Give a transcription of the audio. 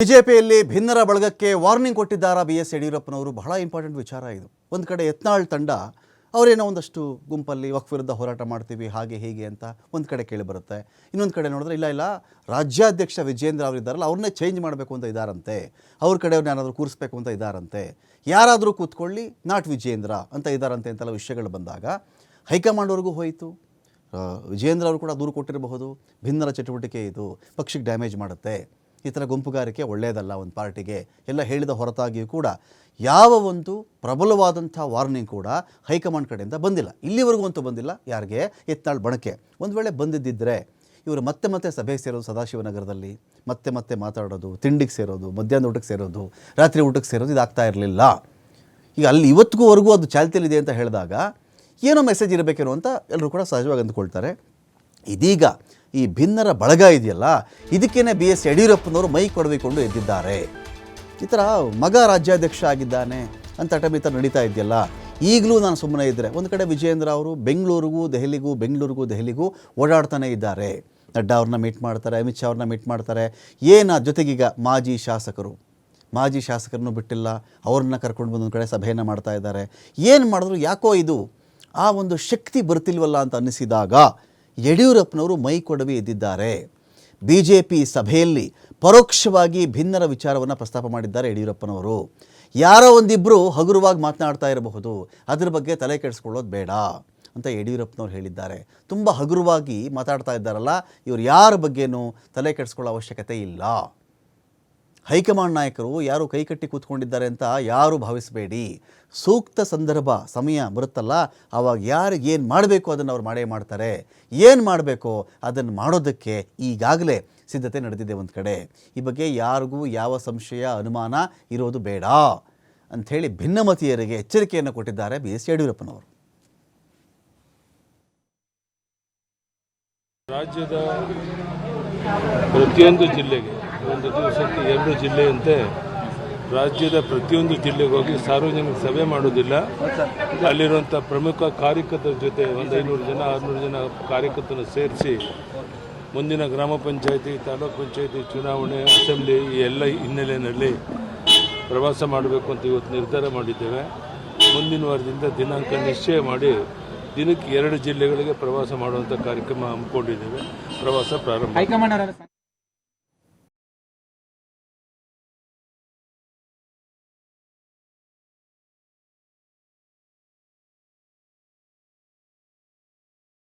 ಬಿಜೆಪಿಯಲ್ಲಿ ಭಿನ್ನರ ಬಳಗಕ್ಕೆ ವಾರ್ನಿಂಗ್ ಕೊಟ್ಟಿದ್ದಾರೆ ಬಿಎಸ್ ಯಡಿಯೂರಪ್ಪನವರು. ಬಹಳ ಇಂಪಾರ್ಟೆಂಟ್ ವಿಚಾರ ಇದು. ಒಂದು ಕಡೆ ಯತ್ನಾಳ್ ತಂಡ ಅವರೇನೋ ಒಂದಷ್ಟು ಗುಂಪಲ್ಲಿ ವಕ್ಫ್ ವಿರುದ್ಧ ಹೋರಾಟ ಮಾಡ್ತೀವಿ ಹಾಗೆ ಹೀಗೆ ಅಂತ ಒಂದು ಕಡೆ ಕೇಳಿ ಬರುತ್ತೆ. ಇನ್ನೊಂದು ಕಡೆ ನೋಡಿದ್ರೆ ಇಲ್ಲ ರಾಜ್ಯಾಧ್ಯಕ್ಷ ವಿಜೇಂದ್ರ ಅವರು ಇದ್ದಾರಲ್ಲ ಅವ್ರನ್ನೇ ಚೇಂಜ್ ಮಾಡಬೇಕು ಅಂತ ಇದ್ದಾರಂತೆ, ಅವ್ರ ಕಡೆಯವ್ರನ್ನ ಯಾರಾದರೂ ಕೂರಿಸ್ಬೇಕು ಅಂತ ಇದ್ದಾರಂತೆ, ಯಾರಾದರೂ ಕೂತ್ಕೊಳ್ಳಿ ನಾಟ್ ವಿಜೇಂದ್ರ ಅಂತ ಇದ್ದಾರಂತೆ ಅಂತೆಲ್ಲ ವಿಷಯಗಳು ಬಂದಾಗ ಹೈಕಮಾಂಡ್ವರೆಗೂ ಹೋಯಿತು. ವಿಜೇಂದ್ರ ಅವರು ಕೂಡ ದೂರು ಕೊಟ್ಟಿರಬಹುದು, ಭಿನ್ನರ ಚಟುವಟಿಕೆ ಇದು ಪಕ್ಷಕ್ಕೆ ಡ್ಯಾಮೇಜ್ ಮಾಡುತ್ತೆ, ಈ ಥರ ಗುಂಪುಗಾರಿಕೆ ಒಳ್ಳೆಯದಲ್ಲ ಒಂದು ಪಾರ್ಟಿಗೆ ಎಲ್ಲ ಹೇಳಿದ ಹೊರತಾಗಿಯೂ ಕೂಡ ಯಾವ ಒಂದು ಪ್ರಬಲವಾದಂಥ ವಾರ್ನಿಂಗ್ ಕೂಡ ಹೈಕಮಾಂಡ್ ಕಡೆಯಿಂದ ಬಂದಿಲ್ಲ. ಇಲ್ಲಿವರೆಗೂ ಅಂತೂ ಬಂದಿಲ್ಲ ಯಾರಿಗೆ, ಯತ್ನಾಳ್ ಬಣಕ್ಕೆ. ಒಂದು ವೇಳೆ ಬಂದಿದ್ದಿದ್ದರೆ ಇವರು ಮತ್ತೆ ಸಭೆಗೆ ಸೇರೋದು ಸದಾಶಿವನಗರದಲ್ಲಿ, ಮತ್ತೆ ಮಾತಾಡೋದು, ತಿಂಡಿಗೆ ಸೇರೋದು, ಮಧ್ಯಾಹ್ನ ಊಟಕ್ಕೆ ಸೇರೋದು, ರಾತ್ರಿ ಊಟಕ್ಕೆ ಸೇರೋದು ಇದಾಗ್ತಾ ಇರಲಿಲ್ಲ. ಈಗ ಅಲ್ಲಿ ಇವತ್ತಿಗೂ ಅದು ಚಾಲ್ತಿಯಲ್ಲಿದೆ ಅಂತ ಹೇಳಿದಾಗ ಏನೋ ಮೆಸೇಜ್ ಇರಬೇಕೇನೋ ಅಂತ ಎಲ್ಲರೂ ಕೂಡ ಸಹಜವಾಗಿ ಅಂದ್ಕೊಳ್ತಾರೆ. ಇದೀಗ ಈ ಭಿನ್ನರ ಬಳಗ ಇದೆಯಲ್ಲ, ಇದಕ್ಕೇನೆ ಬಿ ಎಸ್ ಯಡಿಯೂರಪ್ಪನವರು ಮೈ ಕೊಡವಿಕೊಂಡು ಎದ್ದಿದ್ದಾರೆ. ಈ ಥರ ಮಗ ರಾಜ್ಯಾಧ್ಯಕ್ಷ ಆಗಿದ್ದಾನೆ ಅಂತ ಟೈಮ್ ನಡೀತಾ ಇದೆಯಲ್ಲ, ಈಗಲೂ ನಾನು ಸುಮ್ಮನೆ ಇದ್ದರೆ ಒಂದು ಕಡೆ ವಿಜೇಂದ್ರ ಅವರು ಬೆಂಗಳೂರಿಗೂ ದೆಹಲಿಗೂ ಓಡಾಡ್ತಾನೆ ಇದ್ದಾರೆ. ನಡ್ಡಾ ಅವ್ರನ್ನ ಮೀಟ್ ಮಾಡ್ತಾರೆ, ಅಮಿತ್ ಶಾ ಅವ್ರನ್ನ ಮೀಟ್ ಮಾಡ್ತಾರೆ. ಜೊತೆಗೀಗ ಮಾಜಿ ಶಾಸಕರನ್ನು ಬಿಟ್ಟಿಲ್ಲ, ಅವ್ರನ್ನ ಕರ್ಕೊಂಡು ಬಂದು ಒಂದು ಕಡೆ ಸಭೆಯನ್ನು ಮಾಡ್ತಾ ಇದ್ದಾರೆ. ಏನು ಮಾಡಿದ್ರು ಯಾಕೋ ಇದು ಆ ಒಂದು ಶಕ್ತಿ ಬರ್ತಿಲ್ವಲ್ಲ ಅಂತ ಅನ್ನಿಸಿದಾಗ ಯಡಿಯೂರಪ್ಪನವರು ಮೈ ಕೊಡವಿ ಎದ್ದಿದ್ದಾರೆ. ಬಿಜೆಪಿ ಸಭೆಯಲ್ಲಿ ಪರೋಕ್ಷವಾಗಿ ಭಿನ್ನರ ವಿಚಾರವನ್ನು ಪ್ರಸ್ತಾಪ ಮಾಡಿದ್ದಾರೆ ಯಡಿಯೂರಪ್ಪನವರು. ಯಾರೋ ಒಂದಿಬ್ಬರು ಹಗುರವಾಗಿ ಮಾತನಾಡ್ತಾ ಇರಬಹುದು, ಅದ್ರ ಬಗ್ಗೆ ತಲೆ ಕೆಡಿಸ್ಕೊಳ್ಳೋದು ಬೇಡ ಅಂತ ಯಡಿಯೂರಪ್ಪನವ್ರು ಹೇಳಿದ್ದಾರೆ. ತುಂಬ ಹಗುರವಾಗಿ ಮಾತಾಡ್ತಾ ಇದ್ದಾರಲ್ಲ, ಇವರು ಯಾರ ಬಗ್ಗೆನೂ ತಲೆ ಕೆಡಿಸ್ಕೊಳ್ಳೋ ಅವಶ್ಯಕತೆ ಇಲ್ಲ. ಹೈಕಮಾಂಡ್ ನಾಯಕರು ಯಾರು ಕೈಕಟ್ಟಿ ಕೂತ್ಕೊಂಡಿದ್ದಾರೆ ಅಂತ ಯಾರೂ ಭಾವಿಸಬೇಡಿ. ಸೂಕ್ತ ಸಂದರ್ಭ ಸಮಯ ಬರುತ್ತಲ್ಲ, ಆವಾಗ ಯಾರಿಗೆ ಏನು ಮಾಡಬೇಕು ಅದನ್ನು ಅವ್ರು ಮಾಡೇ ಮಾಡ್ತಾರೆ. ಏನು ಮಾಡಬೇಕೋ ಅದನ್ನು ಮಾಡೋದಕ್ಕೆ ಈಗಾಗಲೇ ಸಿದ್ಧತೆ ನಡೆದಿದೆ ಒಂದು ಕಡೆ. ಈ ಬಗ್ಗೆ ಯಾರಿಗೂ ಯಾವ ಸಂಶಯ ಅನುಮಾನ ಇರೋದು ಬೇಡ ಅಂಥೇಳಿ ಭಿನ್ನಮತೀಯರಿಗೆ ಎಚ್ಚರಿಕೆಯನ್ನು ಕೊಟ್ಟಿದ್ದಾರೆ ಬಿ ಎಸ್ ಯಡಿಯೂರಪ್ಪನವರು. ರಾಜ್ಯದ ಪ್ರತಿಯೊಂದು ಜಿಲ್ಲೆಗೆ ಒಂದು ದಿವಸಕ್ಕೆ 2 ಜಿಲ್ಲೆಯಂತೆ ರಾಜ್ಯದ ಪ್ರತಿಯೊಂದು ಜಿಲ್ಲೆಗೆ ಹೋಗಿ ಸಾರ್ವಜನಿಕ ಸಭೆ ಮಾಡೋದಿಲ್ಲ. ಅಲ್ಲಿರುವಂಥ ಪ್ರಮುಖ ಕಾರ್ಯಕರ್ತರ ಜೊತೆ ಒಂದು 500 ಜನ 600 ಜನ ಕಾರ್ಯಕರ್ತರನ್ನು ಸೇರಿಸಿ ಮುಂದಿನ ಗ್ರಾಮ ಪಂಚಾಯತಿ, ತಾಲೂಕು ಪಂಚಾಯತಿ ಚುನಾವಣೆ, ಅಸೆಂಬ್ಲಿ ಈ ಎಲ್ಲ ಹಿನ್ನೆಲೆಯಲ್ಲಿ ಪ್ರವಾಸ ಮಾಡಬೇಕು ಅಂತ ಇವತ್ತು ನಿರ್ಧಾರ ಮಾಡಿದ್ದೇವೆ. ಮುಂದಿನ ವಾರದಿಂದ ದಿನಾಂಕ ನಿಶ್ಚಯ ಮಾಡಿ ದಿನಕ್ಕೆ 2 ಜಿಲ್ಲೆಗಳಿಗೆ ಪ್ರವಾಸ ಮಾಡುವಂಥ ಕಾರ್ಯಕ್ರಮ ಹಮ್ಮಿಕೊಂಡಿದ್ದೇವೆ. ಪ್ರವಾಸ ಪ್ರಾರಂಭ